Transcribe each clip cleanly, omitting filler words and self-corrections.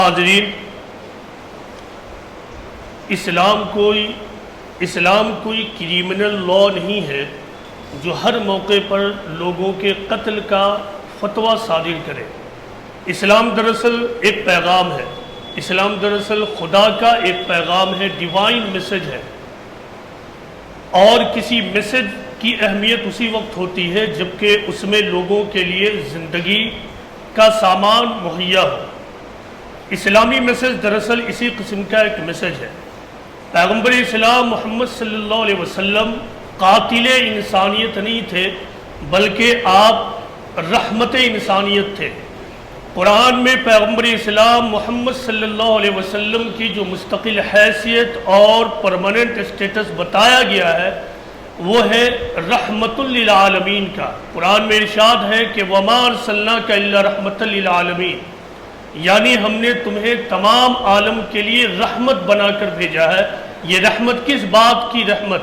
حاضرین، اسلام کوئی کریمنل لا نہیں ہے جو ہر موقع پر لوگوں کے قتل کا فتویٰ صادر کرے۔ اسلام دراصل ایک پیغام ہے، اسلام دراصل خدا کا ایک پیغام ہے، ڈیوائن میسج ہے، اور کسی میسج کی اہمیت اسی وقت ہوتی ہے جبکہ اس میں لوگوں کے لیے زندگی کا سامان مہیا ہو۔ اسلامی میسج دراصل اسی قسم کا ایک میسج ہے۔ پیغمبر اسلام محمد صلی اللہ علیہ وسلم قاتل انسانیت نہیں تھے، بلکہ آپ رحمت انسانیت تھے۔ قرآن میں پیغمبر اسلام محمد صلی اللہ علیہ وسلم کی جو مستقل حیثیت اور پرماننٹ اسٹیٹس بتایا گیا ہے وہ ہے رحمت للعالمین کا۔ قرآن میں ارشاد ہے کہ وَمَا أَرْسَلْنَاكَ إِلَّا رَحْمَةً لِلْعَالَمِينَ، یعنی ہم نے تمہیں تمام عالم کے لیے رحمت بنا کر بھیجا ہے۔ یہ رحمت کس بات کی رحمت؟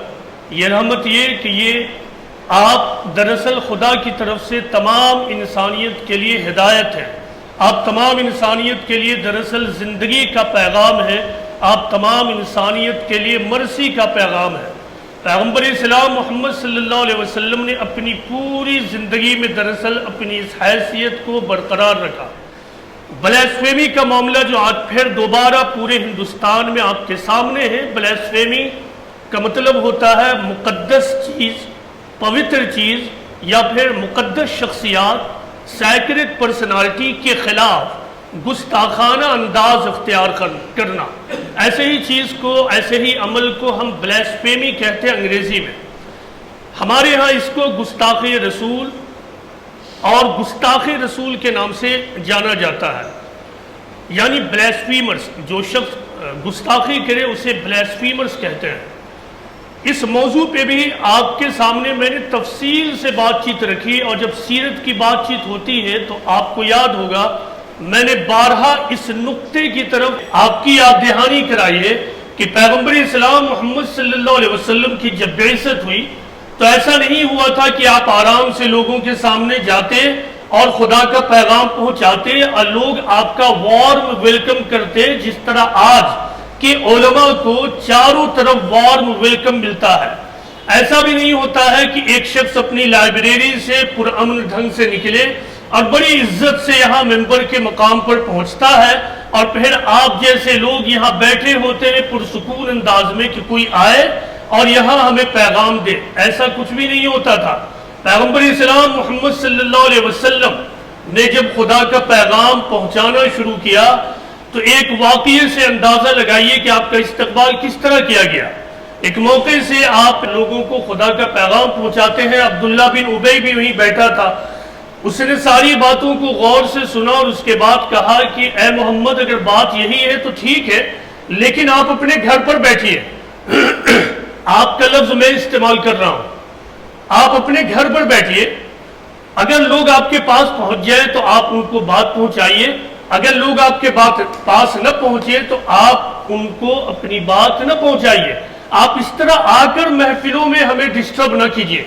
یہ رحمت یہ کہ یہ آپ دراصل خدا کی طرف سے تمام انسانیت کے لیے ہدایت ہے، آپ تمام انسانیت کے لیے دراصل زندگی کا پیغام ہے، آپ تمام انسانیت کے لیے مرسی کا پیغام ہے۔ پیغمبر اسلام محمد صلی اللہ علیہ وسلم نے اپنی پوری زندگی میں دراصل اپنی اس حیثیت کو برقرار رکھا۔ بلیسفیمی کا معاملہ جو آج پھر دوبارہ پورے ہندوستان میں آپ کے سامنے ہے، بلیسفیمی کا مطلب ہوتا ہے مقدس چیز، پوتر چیز، یا پھر مقدس شخصیات، سیکرڈ پرسنالٹی کے خلاف گستاخانہ انداز اختیار کرنا۔ ایسے ہی چیز کو، ایسے ہی عمل کو ہم بلیسفیمی کہتے ہیں انگریزی میں۔ ہمارے ہاں اس کو گستاخی رسول اور گستاخی رسول کے نام سے جانا جاتا ہے، یعنی بلیسفیمرز، جو شخص گستاخی کرے اسے بلیسفیمرز کہتے ہیں۔ اس موضوع پہ بھی آپ کے سامنے میں نے تفصیل سے بات چیت رکھی، اور جب سیرت کی بات چیت ہوتی ہے تو آپ کو یاد ہوگا میں نے بارہا اس نقطے کی طرف آپ کی یاد دہانی کرائی ہے کہ پیغمبر اسلام محمد صلی اللہ علیہ وسلم کی جب بعثت ہوئی تو ایسا نہیں ہوا تھا کہ آپ آرام سے لوگوں کے سامنے جاتے اور خدا کا پیغام پہنچاتے اور لوگ آپ کا وارم ویلکم کرتے، جس طرح آج کہ علماء کو چاروں طرف وارم ویلکم ملتا ہے۔ ایسا بھی نہیں ہوتا ہے کہ ایک شخص اپنی لائبریری سے پرامن ڈھنگ سے نکلے اور بڑی عزت سے یہاں ممبر کے مقام پر پہنچتا ہے اور پھر آپ جیسے لوگ یہاں بیٹھے ہوتے ہیں پرسکون انداز میں کہ کوئی آئے اور یہاں ہمیں پیغام دے۔ ایسا کچھ بھی نہیں ہوتا تھا۔ پیغمبر اسلام محمد صلی اللہ علیہ وسلم نے جب خدا کا پیغام پہنچانا شروع کیا تو ایک واقعے سے اندازہ لگائیے کہ آپ کا استقبال کس طرح کیا گیا۔ ایک موقع سے آپ لوگوں کو خدا کا پیغام پہنچاتے ہیں، عبداللہ بن ابی بھی وہیں بیٹھا تھا۔ اس نے ساری باتوں کو غور سے سنا اور اس کے بعد کہا کہ اے محمد، اگر بات یہی ہے تو ٹھیک ہے، لیکن آپ اپنے گھر پر بیٹھیے۔ آپ کا لفظ میں استعمال کر رہا ہوں، آپ اپنے گھر پر بیٹھیے۔ اگر لوگ آپ کے پاس پہنچ جائیں تو آپ ان کو بات پہنچائیے، اگر لوگ آپ کے پاس نہ پہنچے تو آپ ان کو اپنی بات نہ پہنچائیے۔ آپ اس طرح آ کر محفلوں میں ہمیں ڈسٹرب نہ کیجیے۔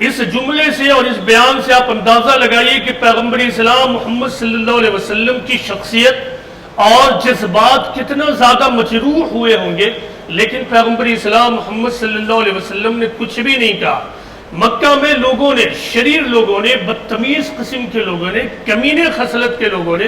اس جملے سے اور اس بیان سے آپ اندازہ لگائیے کہ پیغمبر اسلام محمد صلی اللہ علیہ وسلم کی شخصیت اور جذبات کتنا زیادہ مجروح ہوئے ہوں گے، لیکن پیغمبر اسلام محمد صلی اللہ علیہ وسلم نے کچھ بھی نہیں کہا۔ مکہ میں لوگوں نے، شریر لوگوں نے، بدتمیز قسم کے لوگوں نے، کمینے خصلت کے لوگوں نے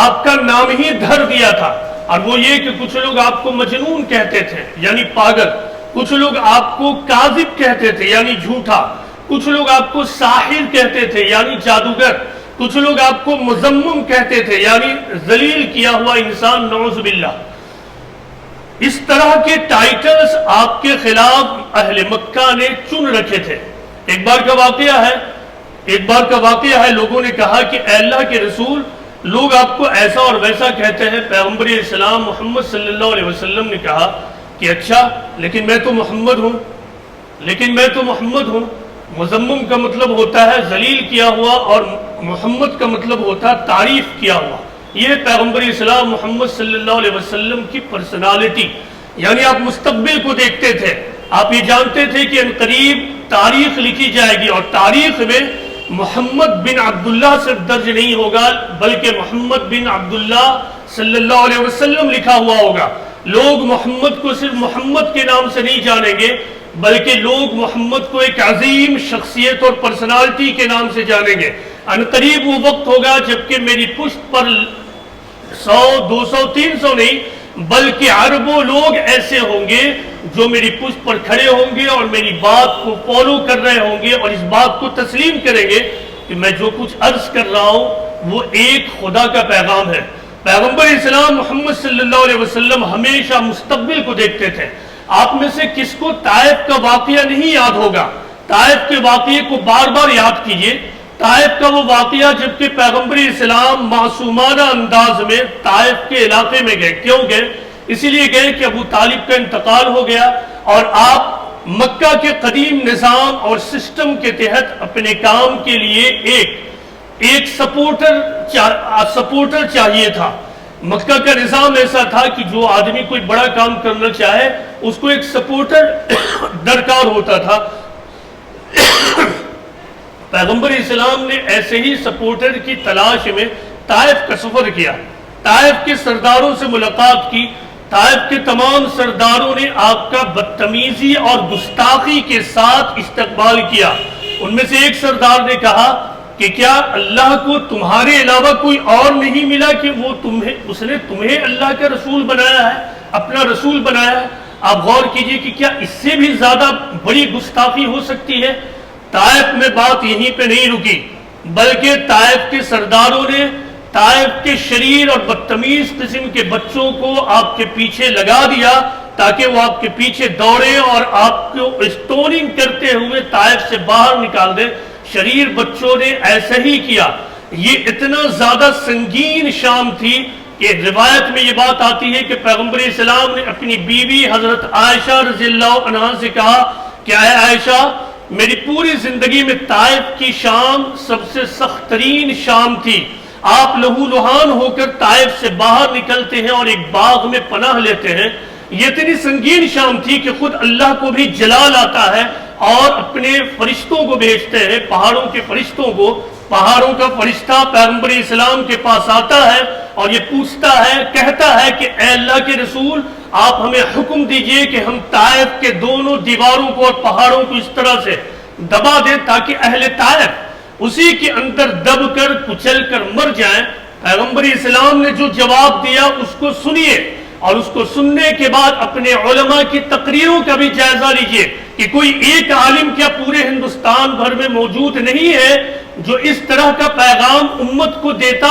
آپ کا نام ہی دھر دیا تھا، اور وہ یہ کہ کچھ لوگ آپ کو مجنون کہتے تھے یعنی پاگل، کچھ لوگ آپ کو کاذب کہتے تھے یعنی جھوٹا، کچھ لوگ آپ کو ساحر کہتے تھے یعنی جادوگر، کچھ لوگ آپ کو مذمم کہتے تھے یعنی ذلیل کیا ہوا انسان، نعوذ باللہ۔ اس طرح کے ٹائٹلز آپ کے خلاف اہل مکہ نے چن رکھے تھے۔ ایک بار کا واقعہ ہے لوگوں نے کہا کہ اے اللہ کے رسول، لوگ آپ کو ایسا اور ویسا کہتے ہیں۔ پیغمبر اسلام محمد صلی اللہ علیہ وسلم نے کہا کہ اچھا، لیکن میں تو محمد ہوں۔ مذمم کا مطلب ہوتا ہے ذلیل کیا ہوا، اور محمد کا مطلب ہوتا ہے تعریف کیا ہوا۔ یہ پیغمبر اسلام محمد صلی اللہ علیہ وسلم کی پرسنالٹی، یعنی آپ مستقبل کو دیکھتے تھے، آپ یہ جانتے تھے کہ ان قریب تاریخ لکھی جائے گی، اور تاریخ میں محمد بن عبداللہ صرف درج نہیں ہوگا بلکہ محمد بن عبداللہ صلی اللہ علیہ وسلم لکھا ہوا ہوگا. لوگ محمد کو صرف محمد کے نام سے نہیں جانیں گے بلکہ لوگ محمد کو ایک عظیم شخصیت اور پرسنالٹی کے نام سے جانیں گے. عنقریب وہ وقت ہوگا جبکہ میری پشت پر 100 200 300 نہیں بلکہ اربوں لوگ ایسے ہوں گے جو میری پشت پر کھڑے ہوں گے اور میری بات کو فالو کر رہے ہوں گے اور اس بات کو تسلیم کریں گے کہ میں جو کچھ عرض کر رہا ہوں وہ ایک خدا کا پیغام ہے. پیغمبر اسلام محمد صلی اللہ علیہ وسلم ہمیشہ مستقبل کو دیکھتے تھے. آپ میں سے کس کو طائف کا واقعہ نہیں یاد ہوگا؟ طائف کے واقعے کو بار بار یاد کیجئے. طائف کا وہ واقعہ جبکہ پیغمبر اسلام معصومانہ انداز میں طائف کے علاقے میں گئے. کیوں گئے؟ اسی لیے گئے کہ ابو طالب کا انتقال ہو گیا اور آپ مکہ کے قدیم نظام اور سسٹم کے تحت اپنے کام کے لیے ایک سپورٹر چاہیے تھا. مکہ کا نظام ایسا تھا کہ جو آدمی کوئی بڑا کام کرنا چاہے اس کو ایک سپورٹر درکار ہوتا تھا. پیغمبر اسلام نے ایسے ہی سپورٹر کی تلاش میں طائف کا سفر کیا. طائف کے سرداروں سے ملاقات کی. طائف کے تمام سرداروں نے آپ کا بدتمیزی اور گستاخی کے ساتھ استقبال کیا. ان میں سے ایک سردار نے کہا کہ کیا اللہ کو تمہارے علاوہ کوئی اور نہیں ملا کہ اس نے تمہیں اللہ کا رسول بنایا ہے، اپنا رسول بنایا ہے؟ آپ غور کیجئے کہ کیا اس سے بھی زیادہ بڑی گستاخی ہو سکتی ہے؟ طائف میں بات یہیں پہ نہیں رکی بلکہ طائف کے سرداروں نے طائف کے شریر اور بدتمیز قسم کے بچوں کو آپ کے پیچھے لگا دیا تاکہ وہ آپ کے پیچھے دوڑے اور آپ کو اسٹوننگ کرتے ہوئے طائف سے باہر نکال دے. شریر بچوں نے ایسا ہی کیا. یہ اتنا زیادہ سنگین شام تھی کہ روایت میں یہ بات آتی ہے کہ پیغمبر اسلام نے اپنی بیوی حضرت عائشہ رضی اللہ عنہا سے کہا کہ اے عائشہ، میری پوری زندگی میں طائف کی شام سب سے سخت ترین شام تھی. آپ لہو لہان ہو کر طائف سے باہر نکلتے ہیں اور ایک باغ میں پناہ لیتے ہیں. یہ اتنی سنگین شام تھی کہ خود اللہ کو بھی جلال آتا ہے اور اپنے فرشتوں کو بھیجتے ہیں، پہاڑوں کے فرشتوں کو. پہاڑوں کا فرشتہ پیغمبر اسلام کے پاس آتا ہے اور یہ پوچھتا ہے، کہتا ہے کہ اے اللہ کے رسول، آپ ہمیں حکم دیجئے کہ ہم طائف کے دونوں دیواروں کو اور پہاڑوں کو اس طرح سے دبا دیں تاکہ اہل طائف اسی کے اندر دب کر کچل کر مر جائیں. پیغمبر اسلام نے جو جواب دیا اس کو سنیے اور اس کو سننے کے بعد اپنے علماء کی تقریروں کا بھی جائزہ لیجئے کہ کوئی ایک عالم کیا پورے ہندوستان بھر میں موجود نہیں ہے جو اس طرح کا پیغام امت کو دیتا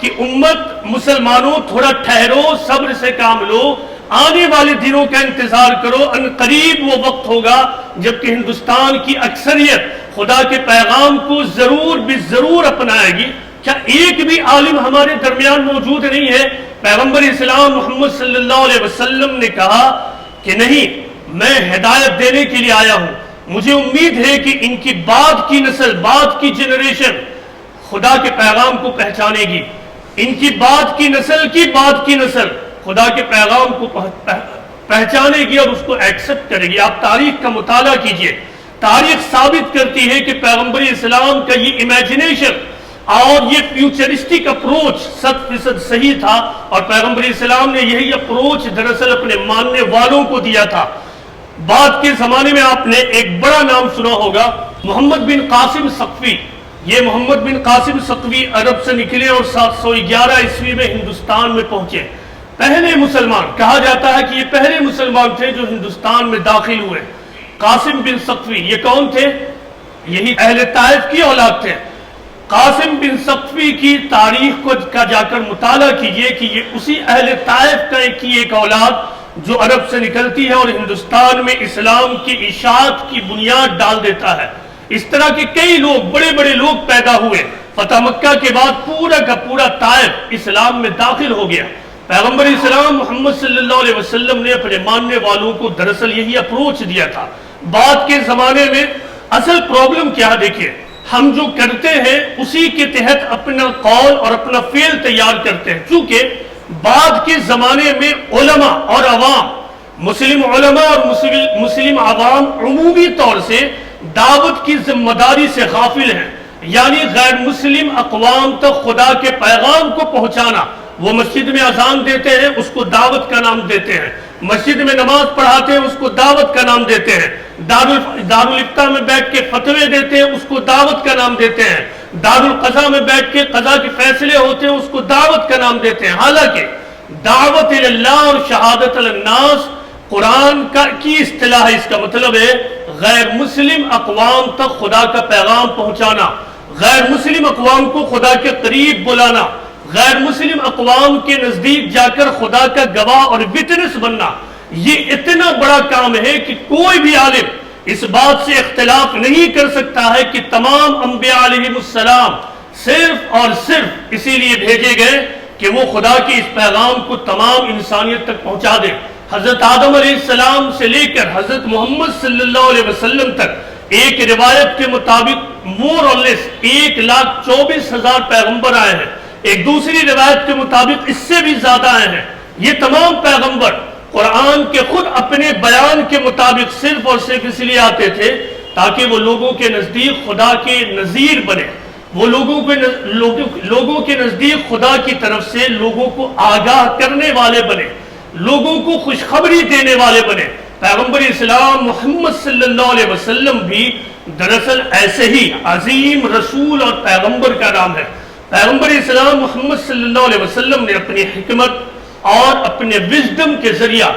کہ امت مسلمانوں تھوڑا ٹھہرو، صبر سے کام لو، آنے والے دنوں کا انتظار کرو. ان قریب وہ وقت ہوگا جبکہ ہندوستان کی اکثریت خدا کے پیغام کو ضرور بھی ضرور اپنائے گی. کیا ایک بھی عالم ہمارے درمیان موجود نہیں ہے؟ پیغمبر اسلام محمد صلی اللہ علیہ وسلم نے کہا کہ نہیں، میں ہدایت دینے کے لیے آیا ہوں. مجھے امید ہے کہ ان کی بعد کی نسل، بعد کی جنریشن خدا کے پیغام کو پہچانے گی. ان کی بعد کی نسل خدا کے پیغام کو پہچانے گی اور اس کو ایکسپٹ کرے گی. آپ تاریخ کا مطالعہ کیجئے. تاریخ ثابت کرتی ہے کہ پیغمبر اسلام کا یہ امیجنیشن اور یہ فیوچرسٹک اپروچ 100% صحیح تھا اور پیغمبر اسلام نے یہی اپروچ دراصل اپنے ماننے والوں کو دیا تھا. بعد کے زمانے میں آپ نے ایک بڑا نام سنا ہوگا، محمد بن قاسم ثقفی. یہ محمد بن قاسم ثقفی عرب سے نکلے اور 711 عیسوی میں ہندوستان میں پہنچے. پہلے مسلمان کہا جاتا ہے کہ یہ پہلے مسلمان تھے جو ہندوستان میں داخل ہوئے. قاسم بن ثقفی یہ کون تھے؟ یہی اہل طائف کی اولاد تھے. قاسم بن ثقفی کی تاریخ کو جا کر مطالعہ کیجئے کہ یہ اسی اہل طائف کا ایک اولاد جو عرب سے نکلتی ہے اور ہندوستان میں اسلام کی اشاعت کی بنیاد ڈال دیتا ہے. اس طرح کے کئی لوگ، بڑے بڑے لوگ پیدا ہوئے. فتح مکہ کے بعد پورا کا پورا طائف اسلام میں داخل ہو گیا. پیغمبر اسلام محمد صلی اللہ علیہ وسلم نے اپنے ماننے والوں کو دراصل یہی اپروچ دیا تھا. بعد کے زمانے میں اصل پرابلم کیا دیکھیے، ہم جو کرتے ہیں اسی کے تحت اپنا قول اور اپنا فعل تیار کرتے ہیں. چونکہ بعد کے زمانے میں علماء اور عوام، مسلم علماء اور مسلم عوام عمومی طور سے دعوت کی ذمہ داری سے غافل ہیں. یعنی غیر مسلم اقوام تک خدا کے پیغام کو پہنچانا. وہ مسجد میں اذان دیتے ہیں، اس کو دعوت کا نام دیتے ہیں. مسجد میں نماز پڑھاتے ہیں، اس کو دعوت کا نام دیتے ہیں. دارالفتہ میں بیٹھ کے فتوے دیتے ہیں، اس کو دعوت کا نام دیتے ہیں. دارالقضا میں بیٹھ کے قضا کے فیصلے ہوتے ہیں، اس کو دعوت کا نام دیتے ہیں. حالانکہ دعوت اللہ اور شہادت الناس قرآن کی اصطلاح ہے. اس کا مطلب ہے غیر مسلم اقوام تک خدا کا پیغام پہنچانا، غیر مسلم اقوام کو خدا کے قریب بلانا، غیر مسلم اقوام کے نزدیک جا کر خدا کا گواہ اور وٹنس بننا. یہ اتنا بڑا کام ہے کہ کوئی بھی عالم اس بات سے اختلاف نہیں کر سکتا ہے کہ تمام انبیاء علیہ السلام صرف اور صرف اسی لیے بھیجے گئے کہ وہ خدا کے اس پیغام کو تمام انسانیت تک پہنچا دیں. حضرت آدم علیہ السلام سے لے کر حضرت محمد صلی اللہ علیہ وسلم تک ایک روایت کے مطابق مور اور لیس 1,24,000 پیغمبر آئے ہیں. ایک دوسری روایت کے مطابق اس سے بھی زیادہ آئے ہیں. یہ تمام پیغمبر قرآن کے خود اپنے بیان کے مطابق صرف اور صرف اس لیے آتے تھے تاکہ وہ لوگوں کے نزدیک خدا کے نذیر بنے، وہ لوگوں کے نزدیک خدا کی طرف سے لوگوں کو آگاہ کرنے والے بنے، لوگوں کو خوشخبری دینے والے بنے. پیغمبر اسلام محمد صلی اللہ علیہ وسلم بھی دراصل ایسے ہی عظیم رسول اور پیغمبر کا نام ہے. پیغمبر اسلام محمد صلی اللہ علیہ وسلم نے اپنی حکمت اور اپنے وزڈم کے ذریعہ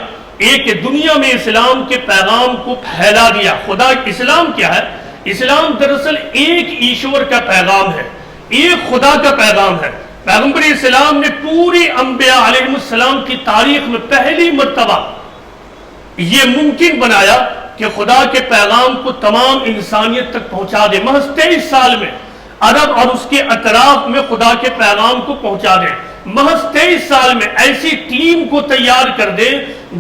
ایک دنیا میں اسلام کے پیغام کو پھیلا دیا. خدا اسلام کیا ہے؟ اسلام دراصل ایک ایشور کا پیغام ہے، ایک خدا کا پیغام ہے. پیغمبر اسلام نے پوری انبیاء علیہ السلام کی تاریخ میں پہلی مرتبہ یہ ممکن بنایا کہ خدا کے پیغام کو تمام انسانیت تک پہنچا دے. محض 23 سال میں عرب اور اس کے اطراف میں خدا کے پیغام کو پہنچا دیں. محض 23 سال میں ایسی ٹیم کو تیار کر دیں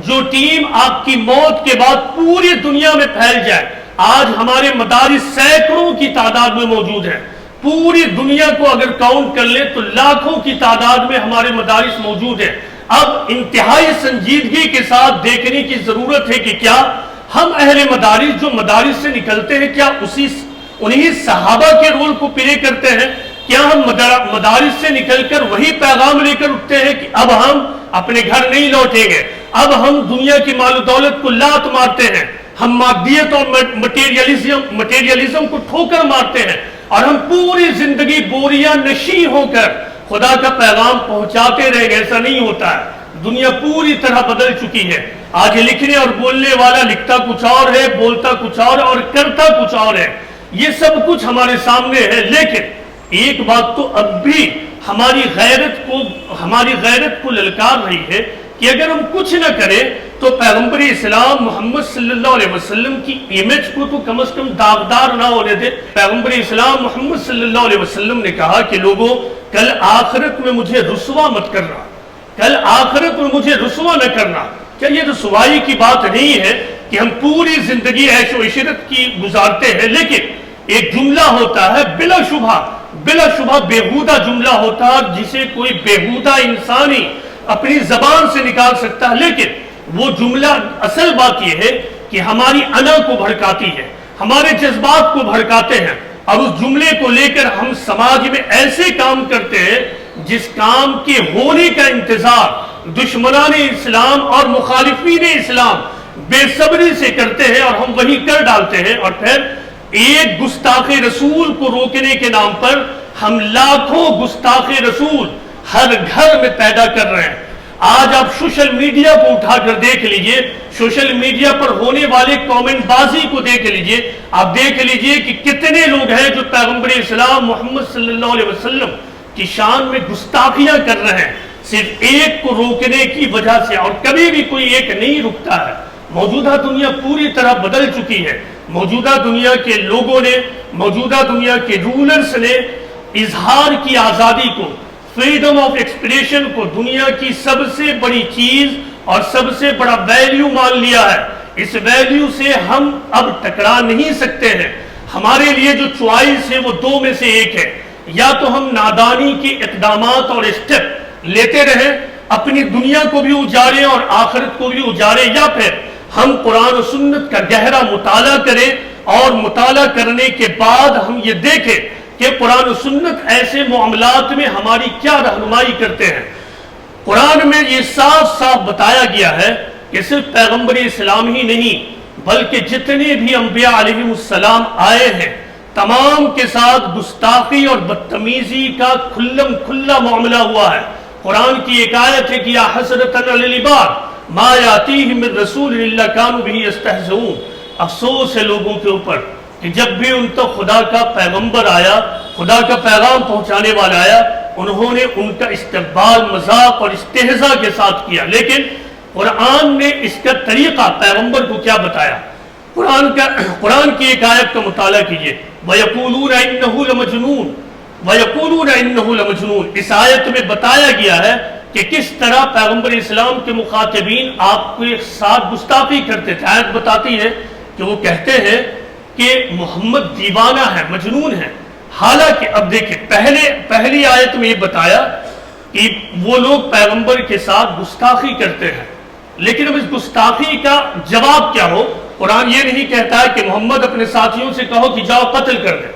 جو ٹیم آپ کی موت کے بعد پوری دنیا میں پھیل جائے. آج ہمارے مدارس سینکڑوں کی تعداد میں موجود ہیں. پوری دنیا کو اگر کاؤنٹ کر لیں تو لاکھوں کی تعداد میں ہمارے مدارس موجود ہیں. اب انتہائی سنجیدگی کے ساتھ دیکھنے کی ضرورت ہے کہ کیا ہم اہل مدارس جو مدارس سے نکلتے ہیں کیا انہی صحابہ کے رول کو پلے کرتے ہیں؟ کیا ہم مدارس سے نکل کر وہی پیغام لے کر اٹھتے ہیں کہ اب ہم اپنے گھر نہیں لوٹیں گے، اب ہم دنیا کی مال و دولت کو لات مارتے ہیں، ہم مادیت اور مٹیریلزم کو ٹھوکر مارتے ہیں اور ہم پوری زندگی بوریاں نشیں ہو کر خدا کا پیغام پہنچاتے رہیں گے؟ ایسا نہیں ہوتا ہے. دنیا پوری طرح بدل چکی ہے. آج لکھنے اور بولنے والا لکھتا کچھ اور ہے، بولتا کچھ اور کرتا کچھ اور ہے. یہ سب کچھ ہمارے سامنے ہے. لیکن ایک بات تو اب بھی ہماری غیرت کو للکار رہی ہے کہ اگر ہم کچھ نہ کریں تو پیغمبر اسلام محمد صلی اللہ علیہ وسلم کی امیج کو تو کم از کم داغدار نہ ہونے دے. پیغمبر اسلام محمد صلی اللہ علیہ وسلم نے کہا کہ لوگوں کل آخرت میں مجھے رسوا مت کرنا، کل آخرت میں مجھے رسوا نہ کرنا. کیا یہ رسوائی کی بات نہیں ہے کہ ہم پوری زندگی عیش و عشرت کی گزارتے ہیں لیکن ایک جملہ ہوتا ہے بلا شبہ بیہودہ جملہ ہوتا ہے جسے کوئی بیہودہ انسانی اپنی زبان سے نکال سکتا ہے، لیکن وہ جملہ اصل بات یہ ہے کہ ہماری انا کو بھڑکاتی ہے، ہمارے جذبات کو بھڑکاتے ہیں اور اس جملے کو لے کر ہم سماج میں ایسے کام کرتے ہیں جس کام کے ہونے کا انتظار دشمنان اسلام اور مخالفین اسلام بے صبری سے کرتے ہیں اور ہم وہی کر ڈالتے ہیں. اور پھر ایک گستاخ رسول کو روکنے کے نام پر ہم لاکھوں گستاخ رسول ہر گھر میں پیدا کر رہے ہیں. آج آپ سوشل میڈیا کو اٹھا کر دیکھ لیجئے، سوشل میڈیا پر ہونے والے کامنٹ بازی کو دیکھ لیجئے، آپ دیکھ لیجئے کہ کتنے لوگ ہیں جو پیغمبر اسلام محمد صلی اللہ علیہ وسلم کی شان میں گستاخیاں کر رہے ہیں صرف ایک کو روکنے کی وجہ سے، اور کبھی بھی کوئی ایک نہیں رکتا ہے. موجودہ دنیا پوری طرح بدل چکی ہے. موجودہ دنیا کے لوگوں نے، موجودہ دنیا کے رولرز نے اظہار کی آزادی کو، فریڈم آف ایکسپریشن کو دنیا کی سب سے بڑی چیز اور سب سے بڑا ویلیو مان لیا ہے. اس ویلیو سے ہم اب ٹکرا نہیں سکتے ہیں. ہمارے لیے جو چوائس ہے وہ دو میں سے ایک ہے، یا تو ہم نادانی کے اقدامات اور اسٹیپ لیتے رہیں، اپنی دنیا کو بھی اجاریں اور آخرت کو بھی اجاریں، یا پھر ہم قرآن و سنت کا گہرا مطالعہ کریں اور مطالعہ کرنے کے بعد ہم یہ دیکھیں کہ قرآن و سنت ایسے معاملات میں ہماری کیا رہنمائی کرتے ہیں۔ قرآن میں یہ صاف صاف بتایا گیا ہے کہ صرف پیغمبر اسلام ہی نہیں بلکہ جتنے بھی انبیاء علیہ السلام آئے ہیں تمام کے ساتھ گستاخی اور بدتمیزی کا کھلم کھلا معاملہ ہوا ہے۔ قرآن کی ایک آیت ہے کہ یا حسرتن علی العباد ما یاتیہم من رسول الا کانوا بہ یستہزئون، افسوس ہے لوگوں کے اوپر کہ جب بھی ان تک خدا کا پیغمبر آیا، خدا کا پیغام پہنچانے والا آیا، انہوں نے ان کا استقبال مذاق اور استہزاء کے ساتھ کیا۔ لیکن قرآن نے اس کا طریقہ پیغمبر کو کیا بتایا؟ قرآن کی ایک آیت کا مطالعہ کیجئے، وَيَقُولُونَ إِنَّهُ لَمَجْنُونَ وَيَقُولُونَ إِنَّهُ لَمَجْنُونَ، اس آیت میں بتایا گیا ہے کہ کس طرح پیغمبر اسلام کے مخاطبین آپ کے ساتھ گستاخی کرتے تھے۔ آیت بتاتی ہے کہ وہ کہتے ہیں کہ محمد دیوانہ ہے، مجنون ہے، حالانکہ اب دیکھیں پہلی آیت میں یہ بتایا کہ وہ لوگ پیغمبر کے ساتھ گستاخی کرتے ہیں، لیکن اب اس گستاخی کا جواب کیا ہو؟ قرآن یہ نہیں کہتا ہے کہ محمد اپنے ساتھیوں سے کہو کہ جاؤ قتل کر دیں،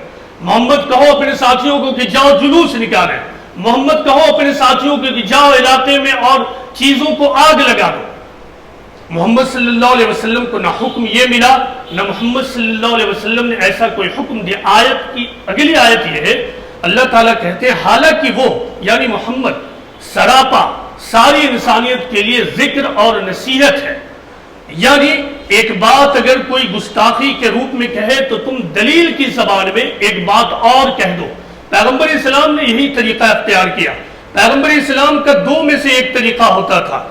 محمد کہو اپنے ساتھیوں کو کہ جاؤ جلوس نکالیں، محمد کہو اپنے ساتھیوں کو کہ جاؤ علاقے میں اور چیزوں کو آگ لگا دو۔ محمد صلی اللہ علیہ وسلم کو نہ حکم یہ ملا، نہ محمد صلی اللہ علیہ وسلم نے ایسا کوئی حکم دیا۔ آیت کی اگلی آیت یہ ہے، اللہ تعالیٰ کہتے ہیں حالانکہ وہ یعنی محمد سراپا ساری انسانیت کے لیے ذکر اور نصیحت ہے، یعنی ایک بات اگر کوئی گستاخی کے روپ میں کہے تو تم دلیل کی زبان میں ایک بات اور کہہ دو۔ پیغمبر اسلام نے یہی طریقہ اختیار کیا۔ پیغمبر اسلام کا دو میں سے ایک طریقہ ہوتا تھا،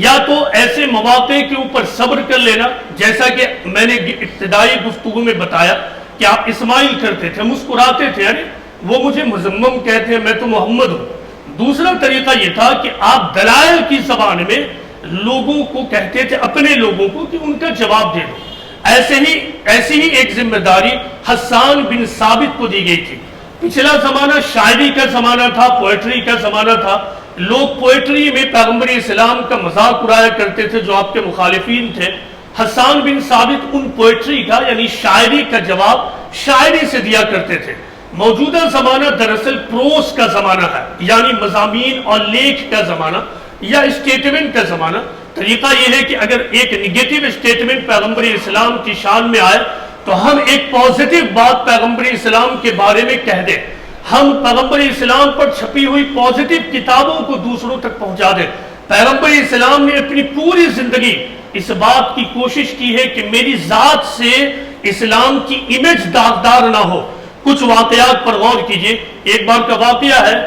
یا تو ایسے مواقع کے اوپر صبر کر لینا، جیسا کہ میں نے ابتدائی گفتگو میں بتایا کہ آپ اسماعیل کرتے تھے، مسکراتے تھے، یعنی وہ مجھے مذمم کہتے ہیں میں تو محمد ہوں۔ دوسرا طریقہ یہ تھا کہ آپ دلائل کی زبان میں لوگوں کو کہتے تھے، اپنے لوگوں کو، کہ ان کا جواب دے دو۔ ایسی ہی ایک ذمہ داری حسان بن ثابت کو دی گئی تھی۔ پچھلا زمانہ شاعری کا زمانہ تھا، پوئٹری کا زمانہ تھا، لوگ پوئٹری میں پیغمبر اسلام کا مذاق اڑایا کرتے تھے جو آپ کے مخالفین تھے۔ حسان بن ثابت ان پوئٹری کا یعنی شاعری کا جواب شاعری سے دیا کرتے تھے۔ موجودہ زمانہ دراصل پروس کا زمانہ ہے، یعنی مضامین اور لیکھ کا زمانہ یا اسٹیٹمنٹ کا زمانہ۔ طریقہ یہ ہے کہ اگر ایک نگیٹو اسٹیٹمنٹ پیغمبر اسلام کی شان میں آئے تو ہم ایک پازیٹیو بات پیغمبر اسلام کے بارے میں کہہ دیں، ہم پیغمبر اسلام پر چھپی ہوئی پازیٹیو کتابوں کو دوسروں تک پہنچا دیں۔ پیغمبر اسلام نے اپنی پوری زندگی اس بات کی کوشش کی ہے کہ میری ذات سے اسلام کی امیج داغدار نہ ہو۔ کچھ واقعات پر غور کیجئے۔ ایک بار کا واقعہ ہے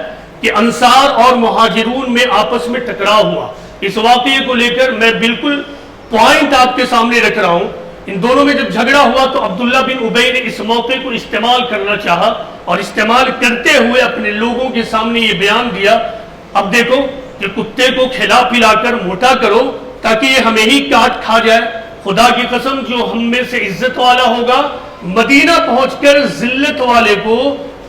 کہ انصار اور مہاجرون میں آپس میں ٹکراؤ ہوا۔ اس واقعے کو لے کر میں بالکل پوائنٹ آپ کے سامنے رکھ رہا ہوں۔ ان دونوں میں جب جھگڑا ہوا تو عبداللہ بن ابی نے اس موقع کو استعمال کرنا چاہا اور استعمال کرتے ہوئے اپنے لوگوں کے سامنے یہ بیان دیا، اب دیکھو کہ کتے کو کھلا پلا کر موٹا کرو تاکہ یہ ہمیں ہی کاٹ کھا جائے، خدا کی قسم جو ہم میں سے عزت والا ہوگا مدینہ پہنچ کر ذلت والے کو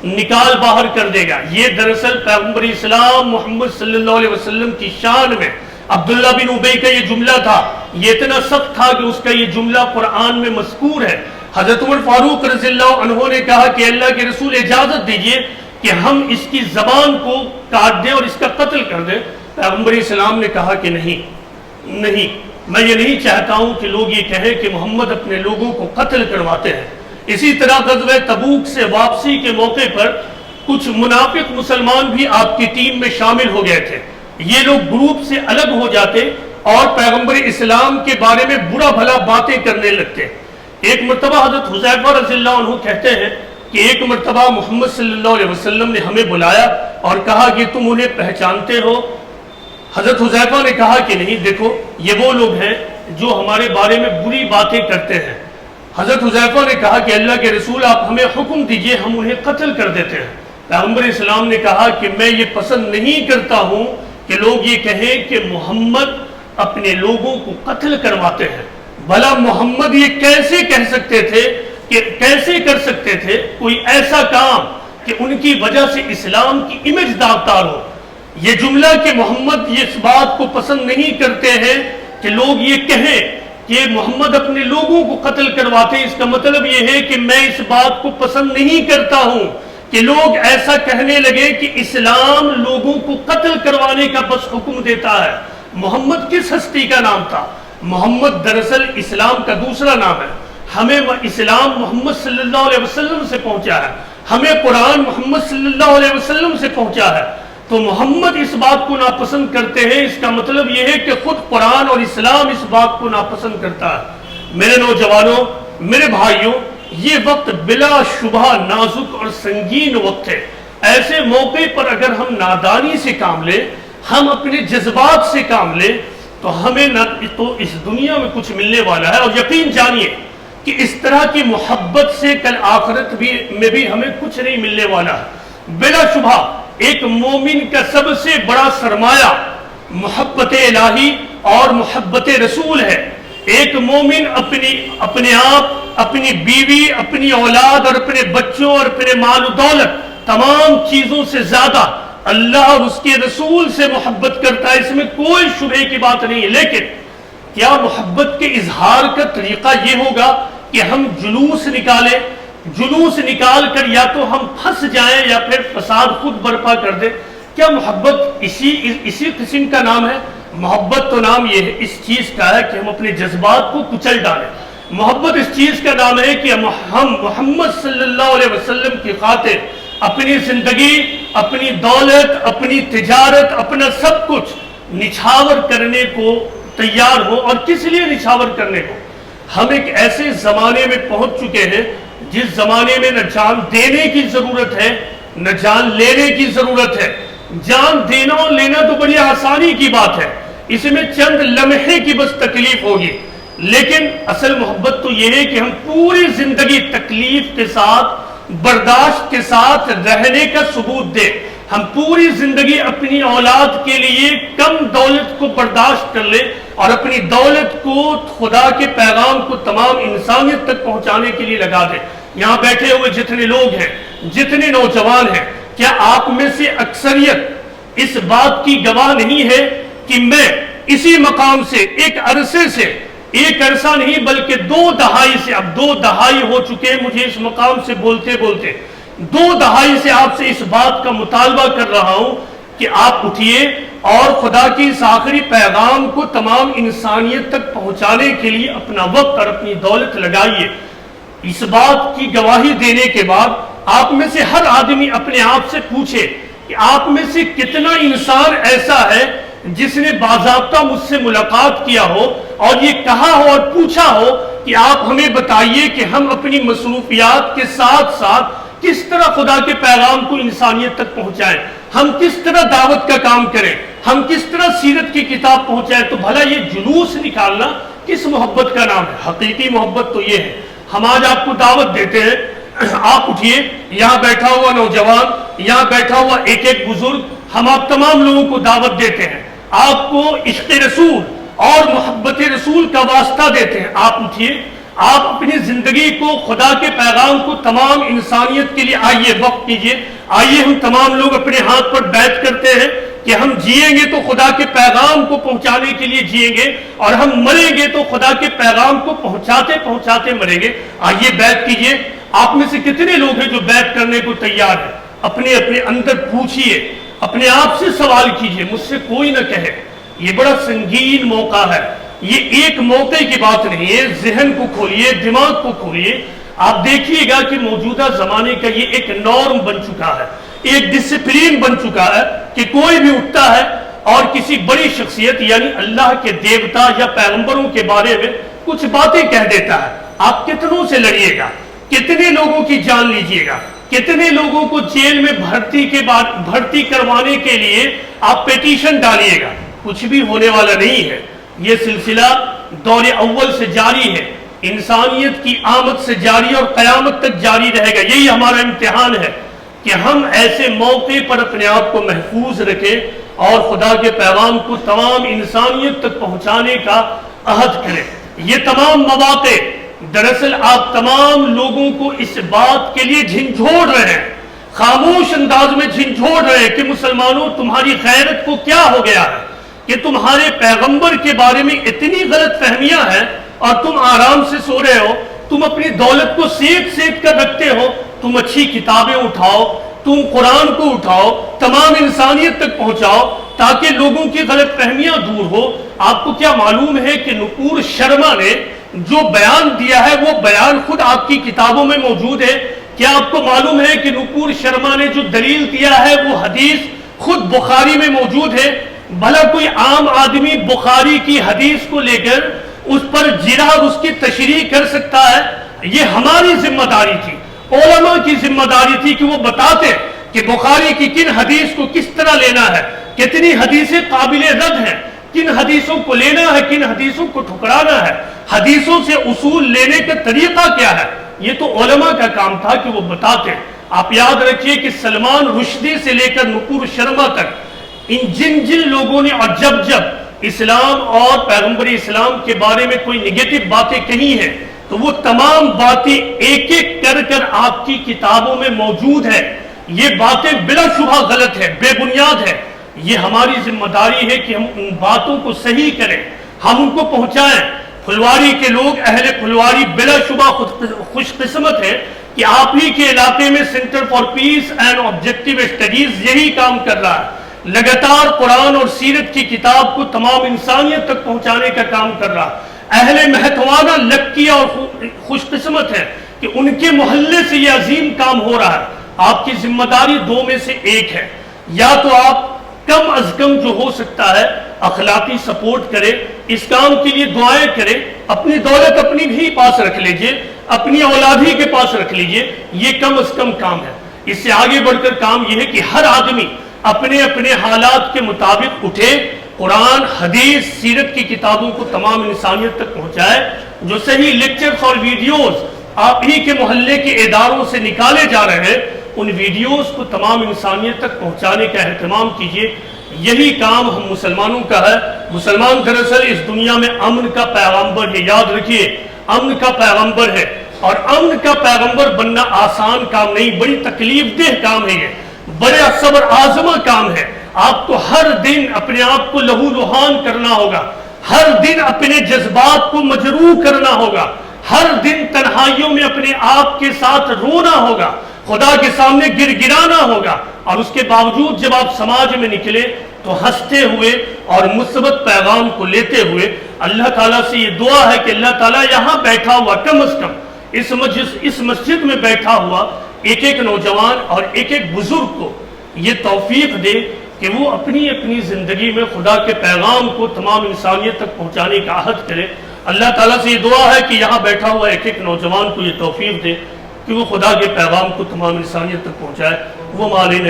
نکال باہر کر دے گا۔ یہ دراصل پیغمبر اسلام محمد صلی اللہ علیہ وسلم کی شان میں عبداللہ بن ابی کا یہ جملہ تھا۔ یہ اتنا سخت تھا کہ اس کا یہ جملہ قرآن میں مذکور ہے۔ حضرت عمر فاروق رضی اللہ عنہ نے کہا کہ اللہ کے رسول اجازت دیجئے کہ ہم اس کی زبان کو کاٹ دیں اور اس کا قتل کر دیں۔ پیغمبر اسلام نے کہا کہ نہیں، میں یہ نہیں چاہتا ہوں کہ لوگ یہ کہیں کہ محمد اپنے لوگوں کو قتل کرواتے ہیں۔ اسی طرح غزوہ تبوک سے واپسی کے موقع پر کچھ منافق مسلمان بھی آپ کی ٹیم میں شامل ہو گئے تھے۔ یہ لوگ گروپ سے الگ ہو جاتے اور پیغمبر اسلام کے بارے میں برا بھلا باتیں کرنے لگتے۔ ایک مرتبہ حضرت حذیفہ رضی اللہ عنہ کہتے ہیں کہ ایک مرتبہ محمد صلی اللہ علیہ وسلم نے ہمیں بلایا اور کہا کہ تم انہیں پہچانتے ہو؟ حضرت حذیفہ نے کہا کہ نہیں، دیکھو یہ وہ لوگ ہیں جو ہمارے بارے میں بری باتیں کرتے ہیں۔ حضرت حذیفہ نے کہا کہ اللہ کے رسول آپ ہمیں حکم دیجئے، ہم انہیں قتل کر دیتے ہیں۔ پیغمبر اسلام نے کہا کہ میں یہ پسند نہیں کرتا ہوں کہ لوگ یہ کہیں کہ محمد اپنے لوگوں کو قتل کرواتے ہیں۔ بھلا محمد یہ کیسے کہہ سکتے تھے کہ کیسے کر سکتے تھے کوئی ایسا کام کہ ان کی وجہ سے اسلام کی امیج داغدار ہو؟ یہ جملہ کہ محمد یہ اس بات کو پسند نہیں کرتے ہیں کہ لوگ یہ کہیں کہ محمد اپنے لوگوں کو قتل کرواتے ہیں، اس کا مطلب یہ ہے کہ میں اس بات کو پسند نہیں کرتا ہوں کہ لوگ ایسا کہنے لگے کہ اسلام لوگوں کو قتل کروانے کا بس حکم دیتا ہے۔ محمد کس ہستی کا نام تھا؟ محمد دراصل اسلام کا دوسرا نام ہے۔ ہمیں اسلام محمد صلی اللہ علیہ وسلم سے پہنچا ہے، ہمیں قرآن محمد صلی اللہ علیہ وسلم سے پہنچا ہے۔ تو محمد اس بات کو ناپسند کرتے ہیں، اس کا مطلب یہ ہے کہ خود قرآن اور اسلام اس بات کو ناپسند کرتا ہے۔ میرے نوجوانوں، میرے بھائیوں، یہ وقت بلا شبہ نازک اور سنگین وقت ہے۔ ایسے موقع پر اگر ہم نادانی سے کام لیں، ہم اپنے جذبات سے کام لیں، تو ہمیں نہ تو اس دنیا میں کچھ ملنے والا ہے، اور یقین جانیے کہ اس طرح کی محبت سے کل آخرت میں بھی ہمیں کچھ نہیں ملنے والا ہے۔ بلا شبہ ایک مومن کا سب سے بڑا سرمایہ محبت الہی اور محبت رسول ہے۔ ایک مومن اپنے آپ، اپنی بیوی، اپنی اولاد اور اپنے بچوں اور اپنے مال و دولت، تمام چیزوں سے زیادہ اللہ اور اس کے رسول سے محبت کرتا ہے، اس میں کوئی شبہ کی بات نہیں ہے۔ لیکن کیا محبت کے اظہار کا طریقہ یہ ہوگا کہ ہم جلوس نکالیں، جلوس نکال کر یا تو ہم پھنس جائیں یا پھر فساد خود برپا کر دیں؟ کیا محبت اسی قسم کا نام ہے؟ محبت تو نام یہ ہے اس چیز کا ہے کہ ہم اپنے جذبات کو کچل ڈالیں۔ محبت اس چیز کا نام ہے کہ ہم محمد صلی اللہ علیہ وسلم کی خاطر اپنی زندگی، اپنی دولت، اپنی تجارت، اپنا سب کچھ نچھاور کرنے کو تیار ہو۔ اور کس لیے نچھاور کرنے کو؟ ہم ایک ایسے زمانے میں پہنچ چکے ہیں جس زمانے میں نہ جان دینے کی ضرورت ہے نہ جان لینے کی ضرورت ہے۔ جان دینا اور لینا تو بڑی آسانی کی بات ہے، اس میں چند لمحے کی بس تکلیف ہوگی، لیکن اصل محبت تو یہ ہے کہ ہم پوری زندگی تکلیف کے ساتھ، برداشت کے ساتھ رہنے کا ثبوت دیں۔ ہم پوری زندگی اپنی اولاد کے لیے کم دولت کو برداشت کر لیں اور اپنی دولت کو خدا کے پیغام کو تمام انسانیت تک پہنچانے کے لیے لگا دیں۔ یہاں بیٹھے ہوئے جتنے لوگ ہیں، جتنے نوجوان ہیں، کیا آپ میں سے اکثریت اس بات کی گواہ نہیں ہے کہ میں اسی مقام سے ایک عرصے سے، ایک عرصہ نہیں بلکہ 2 دہائی سے، اب 2 دہائی ہو چکے ہیں مجھے اس مقام سے بولتے بولتے، 2 دہائی سے آپ سے اس بات کا مطالبہ کر رہا ہوں کہ آپ اٹھیے اور خدا کی اس آخری پیغام کو تمام انسانیت تک پہنچانے کے لیے اپنا وقت اور اپنی دولت لگائیے۔ اس بات کی گواہی دینے کے بعد آپ میں سے ہر آدمی اپنے آپ سے پوچھے کہ آپ میں سے کتنا انسان ایسا ہے جس نے باضابطہ مجھ سے ملاقات کیا ہو اور یہ کہا ہو اور پوچھا ہو کہ آپ ہمیں بتائیے کہ ہم اپنی مصروفیات کے ساتھ ساتھ کس طرح خدا کے پیغام کو انسانیت تک پہنچائیں، ہم کس طرح دعوت کا کام کریں، ہم کس طرح سیرت کی کتاب پہنچائیں۔ تو بھلا یہ جلوس نکالنا کس محبت کا نام ہے؟ حقیقی محبت تو یہ ہے۔ ہم آج آپ کو دعوت دیتے ہیں، آپ اٹھیے، یہاں بیٹھا ہوا نوجوان، یہاں بیٹھا ہوا ایک ایک بزرگ، ہم آپ تمام لوگوں کو دعوت دیتے ہیں، آپ کو عشق رسول اور محبت رسول کا واسطہ دیتے ہیں۔ آپ اٹھیے، آپ اپنی زندگی کو، خدا کے پیغام کو تمام انسانیت کے لیے آئیے وقف کیجئے۔ آئیے ہم تمام لوگ اپنے ہاتھ پر بیعت کرتے ہیں کہ ہم جئیں گے تو خدا کے پیغام کو پہنچانے کے لیے جئیں گے، اور ہم مریں گے تو خدا کے پیغام کو پہنچاتے پہنچاتے مریں گے۔ آئیے بیعت کیجئے۔ آپ میں سے کتنے لوگ ہیں جو بیعت کرنے کو تیار ہیں؟ اپنے اپنے اندر پوچھئے، اپنے آپ سے سوال کیجئے، مجھ سے کوئی نہ کہے۔ یہ بڑا سنگین موقع ہے، یہ ایک موقع کی بات نہیں ہے۔ ذہن کو کھولیے، دماغ کو کھولیے، آپ دیکھیے گا کہ موجودہ زمانے کا یہ ایک نارم بن چکا ہے، ایک ڈسپلین بن چکا ہے کہ کوئی بھی اٹھتا ہے اور کسی بڑی شخصیت یعنی اللہ کے دیوتا یا پیغمبروں کے بارے میں کچھ باتیں کہہ دیتا ہے۔ آپ کتنوں سے لڑیے گا، کتنے لوگوں کی جان لیجئے گا، کتنے لوگوں کو جیل میں بھرتی کروانے کے لیے آپ پیٹیشن ڈالیے گا؟ کچھ بھی ہونے والا نہیں ہے۔ یہ سلسلہ دور اول سے جاری ہے، انسانیت کی آمد سے جاری اور قیامت تک جاری رہے گا۔ یہی ہمارا امتحان ہے کہ ہم ایسے موقع پر اپنے آپ کو محفوظ رکھیں اور خدا کے پیغام کو تمام انسانیت تک پہنچانے کا عہد کریں۔ یہ تمام مواقع دراصل آپ تمام لوگوں کو اس بات کے لیے جھنجھوڑ رہے ہیں، خاموش انداز میں جھنجھوڑ رہے ہیں کہ مسلمانوں تمہاری غیرت کو کیا ہو گیا ہے کہ تمہارے پیغمبر کے بارے میں اتنی غلط فہمیاں ہیں اور تم آرام سے سو رہے ہو، تم اپنی دولت کو سیت کر رکھتے ہو، تم اچھی کتابیں اٹھاؤ، تم قرآن کو اٹھاؤ، تمام انسانیت تک پہنچاؤ تاکہ لوگوں کی غلط فہمیاں دور ہو۔ آپ کو کیا معلوم ہے کہ نپور شرما نے جو بیان دیا ہے وہ بیان خود آپ کی کتابوں میں موجود ہے؟ کیا آپ کو معلوم ہے کہ نپور شرما نے جو دلیل دیا ہے وہ حدیث خود بخاری میں موجود ہے؟ بھلا کوئی عام آدمی بخاری کی حدیث کو لے کر اس پر جرح اور اس کی تشریح کر سکتا ہے؟ یہ ہماری ذمہ داری تھی، علماء کی ذمہ داری تھی کہ وہ بتاتے کہ بخاری کی کن حدیث کو کس طرح لینا ہے، کتنی حدیثیں قابل رد ہیں، کن حدیثوں کو لینا ہے، کن حدیثوں کو ٹھکرانا ہے، حدیثوں سے اصول لینے کا طریقہ کیا ہے۔ یہ تو علماء کا کام تھا کہ وہ بتاتے۔ آپ یاد رکھیے کہ سلمان رشدی سے لے کر نپور شرما تک جن لوگوں نے اور جب اسلام اور پیغمبر اسلام کے بارے میں کوئی نگیٹو باتیں کہی ہیں تو وہ تمام باتیں ایک ایک کر آپ کی کتابوں میں موجود ہے۔ یہ باتیں بلا شبہ غلط ہے، بے بنیاد ہے۔ یہ ہماری ذمہ داری ہے کہ ہم ان باتوں کو صحیح کریں، ہم ان کو پہنچائیں۔ پھلواری کے لوگ، اہل پھلواری بلا شبہ خوش قسمت ہے کہ آپ ہی کے علاقے میں centre for piece and objective studies یہی کام کر رہا ہے، لگاتار قرآن اور سیرت کی کتاب کو تمام انسانیت تک پہنچانے کا کام کر رہا ہے۔ اہل مہتوانہ لکیہ اور خوش قسمت ہے کہ ان کے محلے سے یہ عظیم کام ہو رہا ہے۔ آپ کی ذمہ داری دو میں سے ایک ہے، یا تو آپ کم از کم جو ہو سکتا ہے اخلاقی سپورٹ کرے، اس کام کے لیے دعائیں کرے، اپنی دولت اپنی بھی پاس رکھ لیجئے، اپنی اولاد ہی کے پاس رکھ لیجئے، یہ کم از کم کام ہے۔ اس سے آگے بڑھ کر کام یہ ہے کہ ہر آدمی اپنے اپنے حالات کے مطابق اٹھے، قرآن، حدیث، سیرت کی کتابوں کو تمام انسانیت تک پہنچائے۔ جو صحیح لیکچرز اور ویڈیوز آپ ہی کے محلے کے اداروں سے نکالے جا رہے ہیں، ان ویڈیوز کو تمام انسانیت تک پہنچانے کا اہتمام کیجئے۔ یہی کام ہم مسلمانوں کا ہے۔ مسلمان دراصل اس دنیا میں امن کا پیغمبر ہے، یاد رکھیے، امن کا پیغمبر ہے، اور امن کا پیغمبر بننا آسان کام نہیں، بڑی تکلیف دہ کام ہے، یہ بڑا صبر آزما کام ہے۔ آپ کو ہر دن اپنے آپ کو لہو لہان کرنا ہوگا، ہر دن اپنے جذبات کو مجروح کرنا ہوگا، ہر دن تنہائیوں میں اپنے آپ کے ساتھ رونا ہوگا، خدا کے سامنے گر گرانا ہوگا، اور اس کے باوجود جب آپ سماج میں نکلے تو ہنستے ہوئے اور مثبت پیغام کو لیتے ہوئے اللہ تعالیٰ سے یہ دعا ہے کہ اللہ تعالیٰ یہاں بیٹھا ہوا کم از کم اس مسجد میں بیٹھا ہوا ایک ایک نوجوان اور ایک ایک بزرگ کو یہ توفیق دے کہ وہ اپنی اپنی زندگی میں خدا کے پیغام کو تمام انسانیت تک پہنچانے کا عہد کرے۔ اللہ تعالیٰ سے یہ دعا ہے کہ یہاں بیٹھا ہوا ایک ایک نوجوان کو یہ توفیق دے کہ وہ خدا کے پیغام کو تمام انسانیت تک پہنچائے۔ وہ مالین